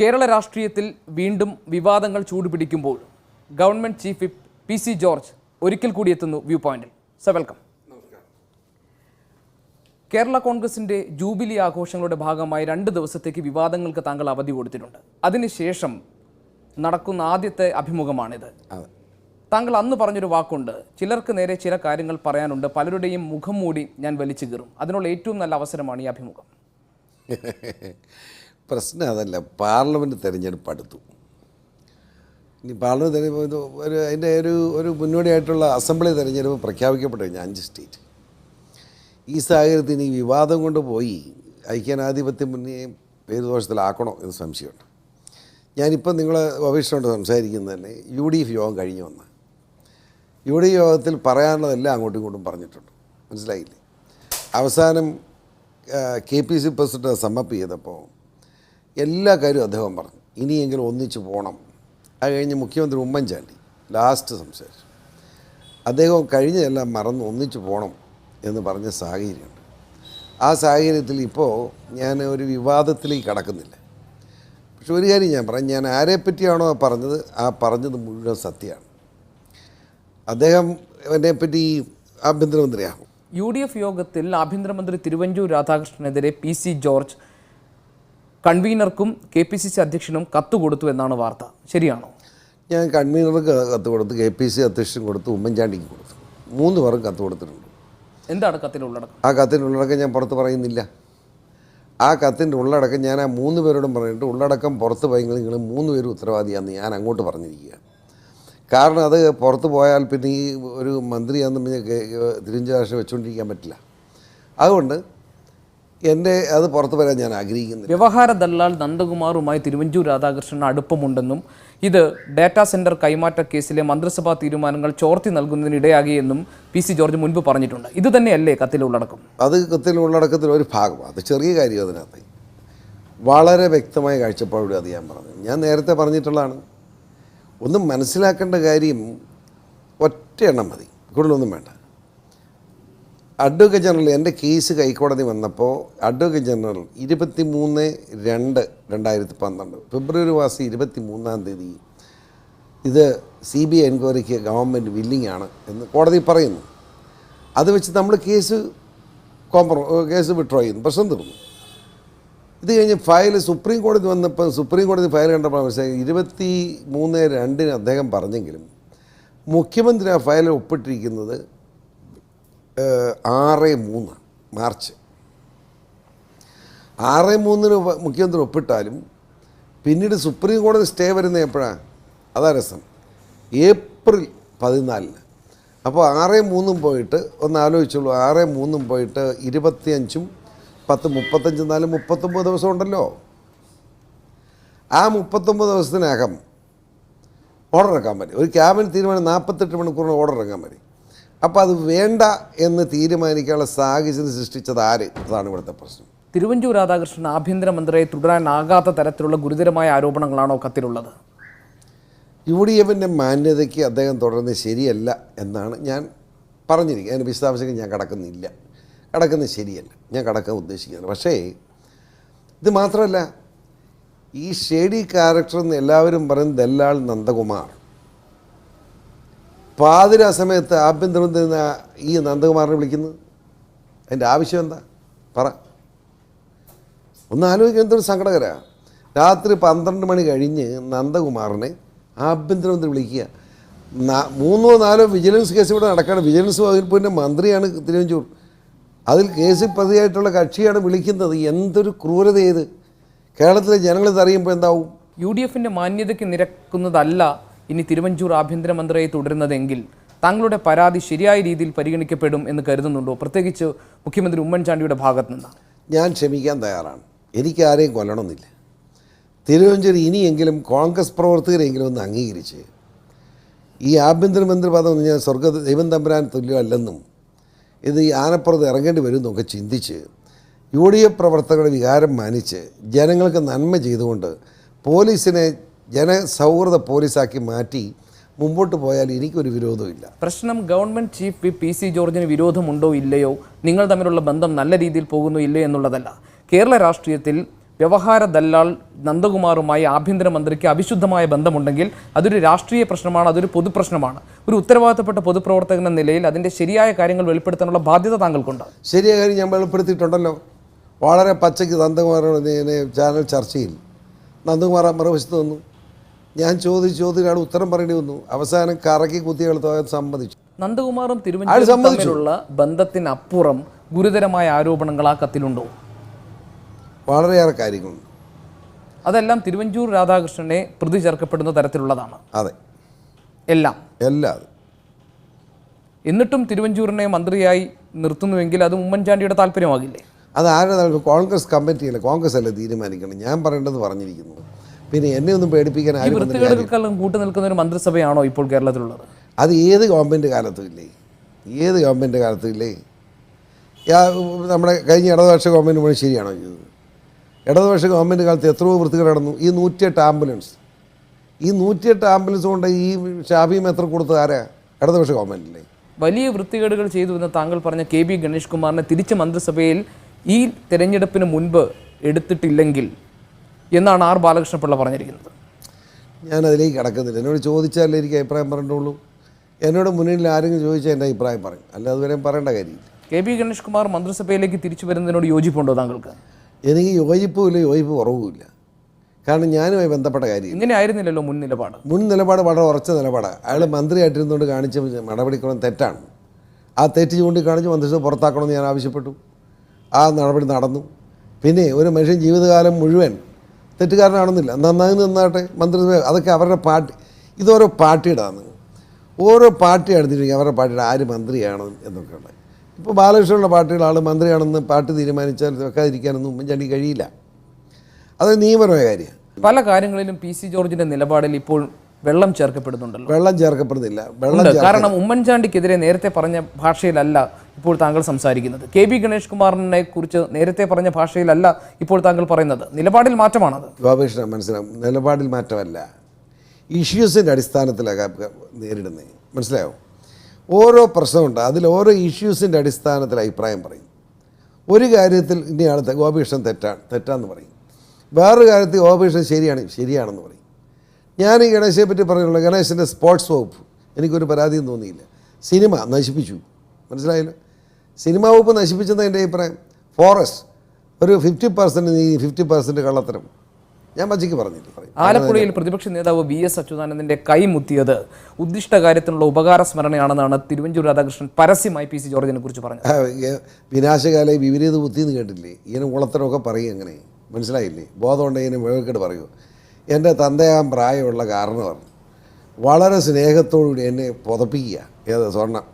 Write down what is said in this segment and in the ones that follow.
കേരള രാഷ്ട്രീയത്തിൽ വീണ്ടും വിവാദങ്ങൾ ചൂടുപിടിക്കുമ്പോൾ government chief whip P C. George ഒരിക്കൽ കൂടി എത്തുന്നു വ്യൂ പോയിന്റിൽ. Sir, welcome. കേരള കോൺഗ്രസിന്റെ ജൂബിലി ആഘോഷങ്ങളുടെ ഭാഗമായി 2 ദിവസത്തേക്ക് വിവാദങ്ങൾക്ക് താങ്കൾ അവധി കൊടുത്തിട്ടുണ്ട്. അതിനുശേഷം നടക്കുന്ന ആദ്യത്തെ അഭിമുഖമാണിത്. താങ്കൾ അന്ന് പറഞ്ഞൊരു വാക്കുണ്ട്, ചിലർക്ക് നേരെ ചില കാര്യങ്ങൾ പറയാനുണ്ട്, പലരുടെയും മുഖം മൂടി ഞാൻ വലിച്ചു കീറും. അതിനുള്ള ഏറ്റവും നല്ല അവസരമാണ് ഈ അഭിമുഖം. പ്രശ്നം അതല്ല, പാർലമെൻറ്റ് തെരഞ്ഞെടുപ്പ് അടുത്തു. ഇനി പാർലമെൻറ്റ് തെരഞ്ഞെടുപ്പ് അതിൻ്റെ ഒരു മുന്നോടിയായിട്ടുള്ള അസംബ്ലി തെരഞ്ഞെടുപ്പ് പ്രഖ്യാപിക്കപ്പെട്ടു കഴിഞ്ഞാൽ 5 സ്റ്റേറ്റ്. ഈ സാഹചര്യത്തിൽ ഈ വിവാദം കൊണ്ട് പോയി ഐക്യനാധിപത്യ മുന്നണിയെ പേര് ദോഷത്തിലാക്കണോ എന്ന് സംശയമുണ്ട്. ഞാനിപ്പം നിങ്ങളെ അപേക്ഷയോട് സംസാരിക്കുന്നത് തന്നെ UDF യോഗം കഴിഞ്ഞു വന്ന UDF യോഗത്തിൽ പറയാനുള്ളതെല്ലാം അങ്ങോട്ടും ഇങ്ങോട്ടും പറഞ്ഞിട്ടുണ്ട്. മനസ്സിലായില്ലേ? അവസാനം KPC പ്രസിഡന്റ് സമ്മപ്പ് ചെയ്തപ്പോൾ എല്ലാ കാര്യവും അദ്ദേഹം പറഞ്ഞു, ഇനിയെങ്കിലും ഒന്നിച്ച് പോകണം. അത് കഴിഞ്ഞ് മുഖ്യമന്ത്രി ഉമ്മൻചാണ്ടി ലാസ്റ്റ് സംസാരിച്ചു. അദ്ദേഹം കഴിഞ്ഞതെല്ലാം മറന്ന് ഒന്നിച്ച് പോകണം എന്ന് പറഞ്ഞ സാഹചര്യമുണ്ട്. ആ സാഹചര്യത്തിൽ ഇപ്പോൾ ഞാൻ ഒരു വിവാദത്തിലേക്ക് കടക്കുന്നില്ല. പക്ഷെ ഒരു കാര്യം ഞാൻ പറയാം, ഞാൻ ആരെപ്പറ്റിയാണോ പറഞ്ഞത് ആ പറഞ്ഞത് മുഴുവൻ സത്യമാണ്. അദ്ദേഹം എന്നെപ്പറ്റി ആഭ്യന്തരമന്ത്രിയാകും. UDF യോഗത്തിൽ ആഭ്യന്തരമന്ത്രി തിരുവഞ്ചൂർ രാധാകൃഷ്ണനെതിരെ PC ജോർജ് കൺവീനർക്കും KPCC അധ്യക്ഷനും കത്ത് കൊടുത്തു എന്നാണ് വാർത്ത. ശരിയാണോ? ഞാൻ കൺവീനർക്ക് കത്ത് കൊടുത്തു, KPCC അധ്യക്ഷൻ കൊടുത്തു, ഉമ്മൻചാണ്ടിക്ക് കൊടുത്തു. 3 പേർക്ക് കത്ത് കൊടുത്തിട്ടുണ്ട്. എന്താണ് കത്തിൻ്റെ ഉള്ളടക്കം? ആ കത്തിൻ്റെ ഉള്ളടക്കം ഞാൻ പുറത്ത് പറയുന്നില്ല. ആ കത്തിൻ്റെ ഉള്ളടക്കം ഞാൻ ആ 3 പേരോടും പറഞ്ഞിട്ട് ഉള്ളടക്കം പുറത്ത് പോയെങ്കിൽ നിങ്ങൾ 3 പേരും ഉത്തരവാദിയാണെന്ന് ഞാൻ അങ്ങോട്ട് പറഞ്ഞിരിക്കുക. കാരണം അത് പുറത്ത് പോയാൽ പിന്നെ ഈ ഒരു മന്ത്രിയാണെന്ന് പറഞ്ഞ് തിരുവഞ്ചൂർ വെച്ചുകൊണ്ടിരിക്കാൻ പറ്റില്ല. അതുകൊണ്ട് അത് പുറത്ത് വരാൻ ഞാൻ ആഗ്രഹിക്കുന്നില്ല. വ്യവഹാര ദല്ലാൽ നന്ദകുമാറുമായി തിരുവഞ്ചൂർ രാധാകൃഷ്ണന് അടുപ്പമുണ്ടെന്നും ഇത് ഡാറ്റാ സെന്റർ കൈമാറ്റ കേസിലെ മന്ത്രിസഭാ തീരുമാനങ്ങൾ ചോർത്തി നൽകുന്നതിനിടയാകിയെന്നും PC ജോർജ് മുൻപ് പറഞ്ഞിട്ടുണ്ട്. ഇത് തന്നെയല്ലേ കത്തിലെ ഉള്ളടക്കം? അത് കത്തിലെ ഉള്ളടക്കത്തിൽ ഒരു ഭാഗം, അത് ചെറിയ കാര്യം. അതിനകത്ത് വളരെ വ്യക്തമായ കാഴ്ചപ്പാടോടെ അത് ഞാൻ പറഞ്ഞു. ഞാൻ നേരത്തെ പറഞ്ഞിട്ടുള്ളതാണ്. ഒന്നും മനസ്സിലാക്കേണ്ട കാര്യം ഒറ്റ എണ്ണം മതി, കൂടുതലൊന്നും വേണ്ട. അഡ്വക്കേറ്റ് ജനറൽ എൻ്റെ കേസ് ഹൈക്കോടതി വന്നപ്പോൾ അഡ്വക്കേറ്റ് ജനറൽ 23/2/2012 ഫെബ്രുവരി മാസം 23-ാം തീയതി ഇത് CBI എൻക്വയറിക്ക് ഗവൺമെൻറ് വില്ലിംഗ് ആണ് എന്ന് കോടതി പറയുന്നു. അത് വെച്ച് നമ്മൾ കേസ് വിഡ്രോ ചെയ്യുന്നു, പ്രശ്നം തീർന്നു. ഇത് കഴിഞ്ഞ് ഫയൽ സുപ്രീം കോടതി വന്നപ്പോൾ സുപ്രീം കോടതി ഫയൽ കണ്ടപ്പോൾ മനസ്സിലായി 23/2 അദ്ദേഹം പറഞ്ഞെങ്കിലും മുഖ്യമന്ത്രി ആ ഫയലിൽ ഒപ്പിട്ടിരിക്കുന്നത് 6/3 മാർച്ച് 6/3 മുഖ്യമന്ത്രി ഒപ്പിട്ടാലും പിന്നീട് സുപ്രീം കോടതി സ്റ്റേ വരുന്നത് എപ്പോഴാണ്? അതാ രസം, ഏപ്രിൽ 14. അപ്പോൾ 6/3 പോയിട്ട് ഒന്ന് ആലോചിച്ചോളൂ, 6/3 പോയിട്ട് 25, 10, 35, 4, 39 ദിവസം ഉണ്ടല്ലോ. ആ 39 ദിവസത്തിനകം ഓർഡർ ഇറക്കാൻ പറ്റും. ഒരു ക്യാബിനറ്റ് തീരുമാനം 48 മണിക്കൂറിന് ഓർഡർ ഇറക്കാൻ പറ്റും. അപ്പോൾ അത് വേണ്ട എന്ന് തീരുമാനിക്കാനുള്ള സാഹചര്യം സൃഷ്ടിച്ചത് ആര്? അതാണ് ഇവിടുത്തെ പ്രശ്നം. തിരുവഞ്ചൂർ രാധാകൃഷ്ണൻ ആഭ്യന്തരമന്ത്രിയെ തുടരാനാകാത്ത തരത്തിലുള്ള ഗുരുതരമായ ആരോപണങ്ങളാണോ കത്തിലുള്ളത്? UDFിൻ്റെ മാന്യതയ്ക്ക് അദ്ദേഹം തുടരുന്നത് ശരിയല്ല എന്നാണ് ഞാൻ പറഞ്ഞിരിക്കുന്നത്. അതിന് വിശദാംശങ്ങൾ ഞാൻ കടക്കുന്നത് ശരിയല്ല, ഞാൻ കടക്കാൻ ഉദ്ദേശിക്കുന്നത്. പക്ഷേ ഇത് മാത്രമല്ല, ഈ ഷേഡി ക്യാരക്ടർ എന്ന് എല്ലാവരും പറയുന്നത് ദല്ലാൽ നന്ദകുമാർ. പാതിരാ സമയത്ത് ആഭ്യന്തരമന്ത്രി ഈ നന്ദകുമാറിനെ വിളിക്കുന്നത് അതിൻ്റെ ആവശ്യം എന്താ? പറ. ഒന്ന് ആലോചിക്കാൻ എന്തൊരു സങ്കടകരമാണ്. രാത്രി 12 മണി കഴിഞ്ഞ് നന്ദകുമാറിനെ ആഭ്യന്തരമന്ത്രി വിളിക്കുക. 3 or 4 വിജിലൻസ് കേസ് ഇവിടെ നടക്കുകയാണ്. വിജിലൻസ് വകുപ്പിൻ്റെ മന്ത്രിയാണ് തിരുവഞ്ചൂർ. അതിൽ കേസിൽ പ്രതിയായിട്ടുള്ള കക്ഷിയാണ് വിളിക്കുന്നത്. എന്തൊരു ക്രൂരത ചെയ്ത് കേരളത്തിലെ ജനങ്ങളിത് അറിയുമ്പോൾ എന്താവും? UDFിൻ്റെ മാന്യതയ്ക്ക് നിരക്കുന്നതല്ല ഇനി തിരുവഞ്ചൂർ ആഭ്യന്തരമന്ത്രിയെ തുടരുന്നതെങ്കിൽ താങ്കളുടെ പരാതി ശരിയായ രീതിയിൽ പരിഗണിക്കപ്പെടും എന്ന് കരുതുന്നുണ്ടോ, പ്രത്യേകിച്ച് മുഖ്യമന്ത്രി ഉമ്മൻചാണ്ടിയുടെ ഭാഗത്തു നിന്ന്? ഞാൻ ക്ഷമിക്കാൻ തയ്യാറാണ്. എനിക്കാരെയും കൊല്ലണമെന്നില്ല. തിരുവഞ്ചൂർ ഇനിയെങ്കിലും കോൺഗ്രസ് പ്രവർത്തകരെങ്കിലും ഒന്ന് അംഗീകരിച്ച് ഈ ആഭ്യന്തരമന്ത്രി പദം ഞാൻ ദൈവം തമ്പുരാൻ തുല്യമല്ലെന്നും ഇത് ഈ ആനപ്പുറത്ത് ഇറങ്ങേണ്ടി വരും എന്നൊക്കെ ചിന്തിച്ച് UDF പ്രവർത്തകരുടെ വികാരം മാനിച്ച് ജനങ്ങൾക്ക് നന്മ ചെയ്തുകൊണ്ട് പോലീസിനെ ജനസൗഹൃദ പോലീസാക്കി മാറ്റി മുമ്പോട്ട് പോയാൽ എനിക്കൊരു വിരോധമില്ല. പ്രശ്നം ഗവൺമെൻറ് ചീഫ് വിപ്പ് PC ജോർജിന് വിരോധമുണ്ടോ ഇല്ലയോ, നിങ്ങൾ തമ്മിലുള്ള ബന്ധം നല്ല രീതിയിൽ പോകുന്നോ ഇല്ലയോ എന്നുള്ളതല്ല. കേരള രാഷ്ട്രീയത്തിൽ വ്യവഹാര ദല്ലാൾ നന്ദകുമാറുമായി ആഭ്യന്തരമന്ത്രിക്ക് അവിശുദ്ധമായ ബന്ധമുണ്ടെങ്കിൽ അതൊരു രാഷ്ട്രീയ പ്രശ്നമാണ്, അതൊരു പൊതുപ്രശ്നമാണ്. ഒരു ഉത്തരവാദിത്തപ്പെട്ട പൊതുപ്രവർത്തകൻ എന്ന നിലയിൽ അതിൻ്റെ ശരിയായ കാര്യങ്ങൾ വെളിപ്പെടുത്താനുള്ള ബാധ്യത താങ്കൾക്കുണ്ട്. ശരിയായ കാര്യം ഞാൻ വെളിപ്പെടുത്തിയിട്ടുണ്ടല്ലോ. വളരെ പച്ചയ്ക്ക് നന്ദകുമാറോട് ചാനൽ ചർച്ചയിൽ നന്ദകുമാർ മറുവശത്ത് വന്നു. ഞാൻ ചോദിച്ചാണ് ഉത്തരം പറയേണ്ടി വന്നു. അവസാനം കറക്കി കുത്തികൾ സമ്മതിച്ചു. നന്ദകുമാറും തിരുവനന്തപുരം തമ്മിലുള്ള ബന്ധത്തിനപ്പുറം ഗുരുതരമായ ആരോപണങ്ങൾ ആ കത്തിലുണ്ടോ? വളരെയേറെ കാര്യങ്ങളുണ്ട്. അതെല്ലാം തിരുവഞ്ചൂർ രാധാകൃഷ്ണനെ പ്രതി ചേർക്കപ്പെടുന്ന തരത്തിലുള്ളതാണ്. അതെ, എല്ലാം. എന്നിട്ടും തിരുവഞ്ചൂരിനെ മന്ത്രിയായി നിർത്തുന്നുവെങ്കിൽ അത് ഉമ്മൻചാണ്ടിയുടെ താല്പര്യമാകില്ലേ? അത് ആരുടെ താല്പര്യം? കോൺഗ്രസ് കമ്മിറ്റിയല്ലേ, കോൺഗ്രസ് അല്ലേ തീരുമാനിക്കണം. ഞാൻ പറയേണ്ടത് പറഞ്ഞിരിക്കുന്നു. പിന്നെ എന്നെ ഒന്നും പേടിപ്പിക്കാൻ ഈ വൃത്തികേടുകൾക്കെല്ലാം കൂട്ടു നിൽക്കുന്ന ഒരു മന്ത്രിസഭയാണോ ഇപ്പോൾ കേരളത്തിലുള്ളത്? അത് ഏത് ഗവൺമെൻറ് കാലത്തും ഇല്ലേ? ഏത് ഗവൺമെൻറ് കാലത്തും ഇല്ലേ? നമ്മുടെ കഴിഞ്ഞ ഇടതുപക്ഷ ഗവൺമെൻറ് മുഴുവൻ ശരിയാണോ ചെയ്തത്? ഇടതുപക്ഷ ഗവൺമെൻറ് കാലത്ത് എത്രയോ വൃത്തികേട് നടന്നു. ഈ 108 ആംബുലൻസ് കൊണ്ട് ഈ ഷാഫിയും എത്ര കൊടുത്തത് ആരാ? ഇടതുപക്ഷ ഗവൺമെൻറ്റില്ലേ? വലിയ വൃത്തികേടുകൾ ചെയ്തു എന്ന് താങ്കൾ പറഞ്ഞ KB ഗണേഷ് കുമാറിനെ തിരിച്ച് മന്ത്രിസഭയിൽ ഈ തെരഞ്ഞെടുപ്പിന് മുൻപ് എടുത്തിട്ടില്ലെങ്കിൽ എന്നാണ് R ബാലകൃഷ്ണപിള്ള പറഞ്ഞിരിക്കുന്നത്. ഞാൻ അതിലേക്ക് കിടക്കുന്നില്ല. എന്നോട് ചോദിച്ചാലേ എനിക്ക് അഭിപ്രായം പറയേണ്ടുള്ളൂ. എന്നോട് മുന്നിൽ ആരെങ്കിലും ചോദിച്ചാൽ എൻ്റെ അഭിപ്രായം പറയും, അല്ല അതുവരെ പറയേണ്ട കാര്യമില്ല. KB ഗണേഷ് കുമാർ മന്ത്രിസഭയിലേക്ക് തിരിച്ചു വരുന്നതിനോട് യോജിപ്പുണ്ടോ താങ്കൾക്ക്? എനിക്ക് യോജിപ്പുമില്ല, യോജിപ്പ് കുറവുമില്ല. കാരണം ഞാനുമായി ബന്ധപ്പെട്ട കാര്യം ഇങ്ങനെ ആയിരുന്നില്ലല്ലോ മുൻ നിലപാട് വളരെ ഉറച്ച നിലപാടാണ്. അയാൾ മന്ത്രിയായിട്ടിരുന്നുകൊണ്ട് കാണിച്ച നടപടിക്രമം തെറ്റാണ്. ആ തെറ്റ് ചൂണ്ടിക്കാണിച്ച് മന്ത്രിസഭ പുറത്താക്കണമെന്ന് ഞാൻ ആവശ്യപ്പെട്ടു. ആ നടപടി നടന്നു. പിന്നെ ഒരു മനുഷ്യൻ ജീവിതകാലം മുഴുവൻ തെറ്റുകാരനാണെന്നില്ല, നന്നായി നിന്നാട്ടെ മന്ത്രിസഭ. അതൊക്കെ അവരുടെ പാർട്ടി, ഇതോരോ പാർട്ടിയുടെയാണ്. ഓരോ പാർട്ടി എടുത്തിരിക്കും അവരുടെ പാർട്ടിയുടെ ആര് മന്ത്രിയാണ് എന്നൊക്കെ ഉണ്ട്. ഇപ്പോൾ ബാലകൃഷ്ണനുള്ള പാർട്ടിയുടെ ആൾ മന്ത്രിയാണെന്ന് പാർട്ടി തീരുമാനിച്ചാൽ വെക്കാതിരിക്കാനൊന്നും ഉമ്മൻചാണ്ടി കഴിയില്ല. അത് നിയമപരമായ കാര്യമാണ്. പല കാര്യങ്ങളിലും PC ജോർജിന്റെ നിലപാടിൽ ഇപ്പോൾ വെള്ളം ചേർക്കപ്പെടുന്നുണ്ടല്ലോ. വെള്ളം ചേർക്കപ്പെടുന്നില്ല. കാരണം ഉമ്മൻചാണ്ടിക്കെതിരെ നേരത്തെ പറഞ്ഞ ഭാഷയിലല്ല ഇപ്പോൾ താങ്കൾ സംസാരിക്കുന്നത്. KB ഗണേഷ് കുമാറിനെ കുറിച്ച് നേരത്തെ പറഞ്ഞ ഭാഷയിലല്ല ഇപ്പോൾ താങ്കൾ പറയുന്നത്. നിലപാടിൽ മാറ്റമാണത്. ഗോപകൃഷ്ണൻ മനസ്സിലാവും. നിലപാടിൽ മാറ്റമല്ല, ഇഷ്യൂസിൻ്റെ അടിസ്ഥാനത്തിലാണ് നേരിടുന്നത്. മനസ്സിലാവും? ഓരോ പ്രശ്നമുണ്ട്, അതിൽ ഓരോ ഇഷ്യൂസിൻ്റെ അടിസ്ഥാനത്തിൽ അഭിപ്രായം പറയും. ഒരു കാര്യത്തിൽ ഇന്നയാൾ ഗോപകൃഷ്ണൻ തെറ്റാന്ന് പറയും. വേറൊരു കാര്യത്തിൽ ഗോപകൃഷ്ണൻ ശരിയാണെന്ന് പറയും. ഞാൻ ഈ ഗണേശനെ പറ്റി പറഞ്ഞുള്ള ഗണേശൻ്റെ സ്പോർട്സ് വകുപ്പ് എനിക്കൊരു പരാതിയും തോന്നിയില്ല. സിനിമ നശിപ്പിച്ചു, മനസ്സിലായില്ല? സിനിമാ വകുപ്പ് നശിപ്പിച്ചെന്ന് എൻ്റെ അഭിപ്രായം. ഫോറസ്റ്റ് ഒരു 50% നീ 50% കള്ളത്തരം ഞാൻ പച്ചയ്ക്ക് പറഞ്ഞില്ല. ആലപ്പുഴയിൽ പ്രതിപക്ഷ നേതാവ് VS അച്യുതാനന്ദൻ്റെ കൈമുത്തിയത് ഉദ്ദിഷ്ട കാര്യത്തിനുള്ള ഉപകാര സ്മരണയാണെന്നാണ് തിരുവഞ്ചൂർ രാധാകൃഷ്ണൻ പരസ്യമായി PC ജോർജിനെ കുറിച്ച് പറഞ്ഞത്. വിനാശകാല വിപരീത ബുദ്ധിയെന്ന് കേട്ടില്ലേ? ഇങ്ങനെ ഉളത്തരമൊക്കെ പറയും. അങ്ങനെ മനസ്സിലായില്ലേ? ബോധമുണ്ടെങ്കിൽ ഇങ്ങനെ മുഴക്കേട് പറയൂ. എൻ്റെ തന്തയാൻ പ്രായമുള്ള കാരണവർ വളരെ സ്നേഹത്തോടുകൂടി എന്നെ പുതപ്പിക്കുക. സ്വർണ്ണം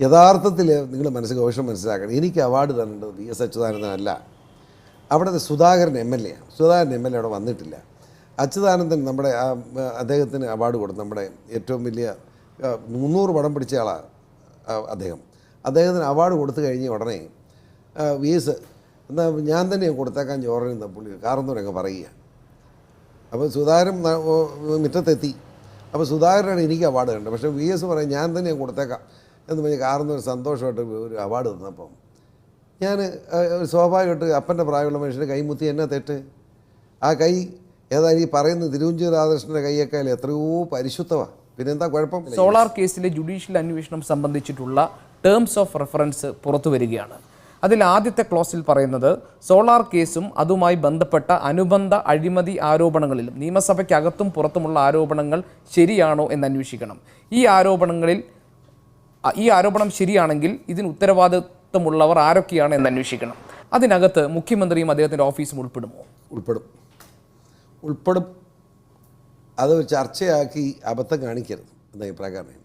യഥാർത്ഥത്തിൽ നിങ്ങൾ ഗവേഷണം മനസ്സിലാക്കണം. എനിക്ക് അവാർഡ് തരേണ്ടത് VS അച്യുതാനന്ദനല്ല, അവിടുത്തെ സുധാകരൻ MLA ആണ്. സുധാകരൻ MLA അവിടെ വന്നിട്ടില്ല. അച്യുതാനന്ദൻ നമ്മുടെ അദ്ദേഹത്തിന് അവാർഡ് കൊടുത്തു. നമ്മുടെ ഏറ്റവും വലിയ 300 പടം പിടിച്ച ആളാണ് അദ്ദേഹത്തിന് അവാർഡ് കൊടുത്തു കഴിഞ്ഞ ഉടനെ VS എന്നാൽ ഞാൻ തന്നെ കൊടുത്തേക്കാൻ ചോറുന്ന പുള്ളി കാരണവരങ്ങ് പറയുക. അപ്പോൾ സുധാകരൻ മുറ്റത്തെത്തി. അപ്പോൾ സുധാകരനാണ് എനിക്ക് അവാർഡ് കണ്ടത്. പക്ഷേ VS പറയും ഞാൻ തന്നെ കൊടുത്തേക്കാം എന്ന് പറഞ്ഞ് കാരണവർ സന്തോഷമായിട്ട് ഒരു അവാർഡ് തന്നപ്പം ഞാൻ സ്വാഭാവികമായിട്ട് അപ്പൻ്റെ പ്രായമുള്ള മനുഷ്യൻ്റെ കൈമുത്തി എന്നാ തെറ്റ്? ആ കൈ ഏതായാലും ഈ പറയുന്ന തിരുവഞ്ചൂർ രാധാകൃഷ്ണൻ്റെ കൈയേക്കാൾ എത്രയോ പരിശുദ്ധമാണ്. പിന്നെന്താ കുഴപ്പം? സോളാർ കേസിലെ ജുഡീഷ്യൽ അന്വേഷണം സംബന്ധിച്ചിട്ടുള്ള ടേംസ് ഓഫ് റെഫറൻസ് പുറത്തു വരികയാണ്. അതിൽ ആദ്യത്തെ ക്ലോസിൽ പറയുന്നത് സോളാർ കേസും അതുമായി ബന്ധപ്പെട്ട അനുബന്ധ അഴിമതി ആരോപണങ്ങളിലും നിയമസഭയ്ക്കകത്തും പുറത്തുമുള്ള ആരോപണങ്ങൾ ശരിയാണോ എന്ന് അന്വേഷിക്കണം. ഈ ആരോപണം ശരിയാണെങ്കിൽ ഇതിന് ഉത്തരവാദിത്വമുള്ളവർ ആരൊക്കെയാണ് എന്ന് അന്വേഷിക്കണം. അതിനകത്ത് മുഖ്യമന്ത്രിയും അദ്ദേഹത്തിൻ്റെ ഓഫീസും ഉൾപ്പെടുമോ? ഉൾപ്പെടും. അത് ചർച്ചയാക്കി അബദ്ധം കാണിക്കരുത് എന്ന അഭിപ്രായക്കാരനാണ്.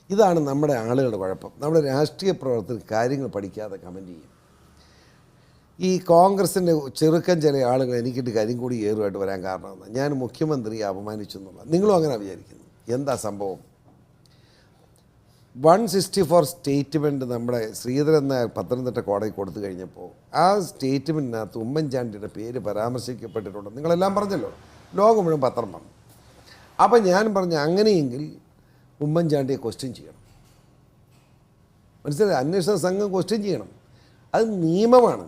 ഇതാണ് നമ്മുടെ ആളുകളുടെ കുഴപ്പം. നമ്മുടെ രാഷ്ട്രീയ പ്രവർത്തനം കാര്യങ്ങൾ പഠിക്കാതെ കമൻറ്റ് ചെയ്യും. ഈ കോൺഗ്രസിൻ്റെ ചെറുക്കൻ ചില ആളുകൾ എനിക്കിട്ട് കരിങ്കൂടി ഏറുമായിട്ട് വരാൻ കാരണമെന്ന് ഞാൻ മുഖ്യമന്ത്രിയെ അപമാനിച്ചു എന്നുള്ളത്. നിങ്ങളും അങ്ങനെ വിചാരിക്കുന്നു. എന്താ സംഭവം? 164 സ്റ്റേറ്റ്മെൻറ്റ് നമ്മുടെ ശ്രീധരൻ നായർ പത്തനംതിട്ട കോടതി കൊടുത്തു കഴിഞ്ഞപ്പോൾ ആ സ്റ്റേറ്റ്മെൻറ്റിനകത്ത് ഉമ്മൻചാണ്ടിയുടെ പേര് പരാമർശിക്കപ്പെട്ടിട്ടുണ്ട്. നിങ്ങളെല്ലാം പറഞ്ഞല്ലോ, ലോകം മുഴുവൻ പത്രം പറഞ്ഞു. അപ്പം ഞാൻ പറഞ്ഞു അങ്ങനെയെങ്കിൽ ഉമ്മൻചാണ്ടിയെ ക്വസ്റ്റ്യൻ ചെയ്യണം. മനസ്സിലായി? അന്വേഷണ സംഘം ക്വസ്റ്റ്യൻ ചെയ്യണം. അത് നിയമമാണ്.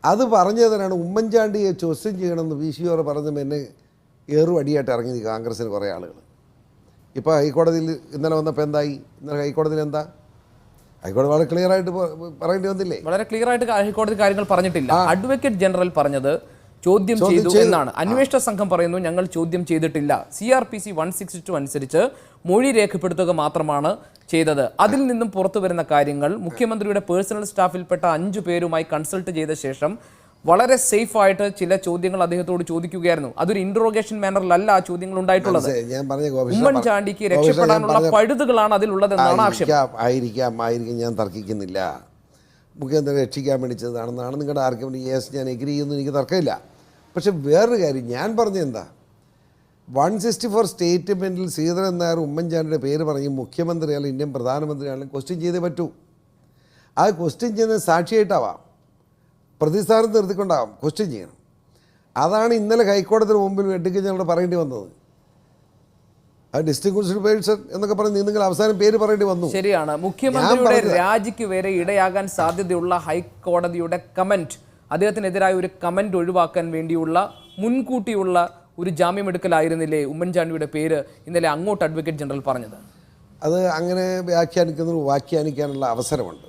അത് പറഞ്ഞതിനാണ് ഉമ്മൻചാണ്ടിയെ ചോദ്യം ചെയ്യണമെന്ന് VCR പറഞ്ഞപ്പോൾ എന്നെ ഏറുവടിയായിട്ട് ഇറങ്ങി കോൺഗ്രസ്സിന് കുറേ ആളുകൾ. ഇപ്പോൾ ഹൈക്കോടതിയിൽ ഇന്നലെ വന്നപ്പോൾ എന്തായി? ഇന്നലെ ഹൈക്കോടതിയിൽ എന്താ? ഹൈക്കോടതി വളരെ ക്ലിയർ ആയിട്ട് പറയേണ്ടി വന്നില്ലേ? വളരെ ക്ലിയർ ആയിട്ട് ഹൈക്കോടതി കാര്യങ്ങൾ പറഞ്ഞിട്ടില്ല. അഡ്വക്കേറ്റ് ജനറൽ പറഞ്ഞത് ചോദ്യം ചെയ്തു എന്നാണ്. അന്വേഷണ സംഘം പറയുന്നു ഞങ്ങൾ ചോദ്യം ചെയ്തിട്ടില്ല. CRPC 162 അനുസരിച്ച് മൊഴി രേഖപ്പെടുത്തുക മാത്രമാണ് ചെയ്തത്. അതിൽ നിന്നും പുറത്തു വരുന്ന കാര്യങ്ങൾ മുഖ്യമന്ത്രിയുടെ പേഴ്സണൽ സ്റ്റാഫിൽപ്പെട്ട 5 പേരുമായി കൺസൾട്ട് ചെയ്ത ശേഷം വളരെ സേഫ് ആയിട്ട് ചില ചോദ്യങ്ങൾ അദ്ദേഹത്തോട് ചോദിക്കുകയായിരുന്നു. അതൊരു ഇന്ററോഗേഷൻ മാനറിലല്ല ആ ചോദ്യങ്ങൾ ഉണ്ടായിട്ടുള്ളത്. ഉമ്മൻചാണ്ടിക്ക് രക്ഷപ്പെടാനുള്ള പഴുതുകളാണ് അതിലുള്ളതെന്നാണ് ആക്ഷേപം. ആയിരിക്കാം, ഞാൻ തർക്കിക്കുന്നില്ല. മുഖ്യമന്ത്രി രക്ഷിക്കാൻ വേണ്ടി ചെയ്തതാണെന്നാണ് നിങ്ങളുടെ ആർഗ്യുമെന്റ്. യെസ്, ഞാൻ എഗ്രി ചെയ്യുന്നു, എനിക്ക് തർക്കമില്ല. പക്ഷെ വേറൊരു കാര്യം ഞാൻ പറഞ്ഞത് എന്താ, 164 സ്റ്റേറ്റ്മെൻറ്റിൽ ശ്രീധരൻ നായർ ഉമ്മൻചാണ്ടിയുടെ പേര് പറഞ്ഞ് മുഖ്യമന്ത്രിയാലും ഇന്ത്യൻ പ്രധാനമന്ത്രിയാണെങ്കിലും ക്വസ്റ്റ്യൻ ചെയ്തേ പറ്റൂ. ആ ക്വസ്റ്റ്യൻ ചെയ്യുന്നത് സാക്ഷിയായിട്ടാവാം, പ്രതിസ്ഥാനത്ത് നിർത്തിക്കൊണ്ടാവാം, ക്വസ്റ്റ്യൻ ചെയ്യണം. അതാണ് ഇന്നലെ ഹൈക്കോടതിയുടെ മുമ്പിൽ അഡ്വക്കേറ്റ് ജനറൽ പറയേണ്ടി വന്നത്. ആ ഡിസ്റ്റിങ്വിഷ്ഡ് പേഴ്സൺ എന്നൊക്കെ പറഞ്ഞ് നിങ്ങൾ അവസാനം പേര് പറയേണ്ടി വന്നു. ശരിയാണ്. മുഖ്യമന്ത്രിയുടെ രാജിക്ക് വരെ ഇടയാകാൻ സാധ്യതയുള്ള ഹൈക്കോടതിയുടെ കമന്റ്, അദ്ദേഹത്തിനെതിരായ ഒരു കമന്റ് ഒഴിവാക്കാൻ വേണ്ടിയുള്ള മുൻകൂട്ടിയുള്ള ഒരു ജാമ്യമെടുക്കലായിരുന്നില്ലേ ഉമ്മൻചാണ്ടിയുടെ പേര് ഇന്നലെ അങ്ങോട്ട് അഡ്വക്കേറ്റ് ജനറൽ പറഞ്ഞത്? അത് അങ്ങനെ വ്യാഖ്യാനിക്കാനുള്ള അവസരമുണ്ട്.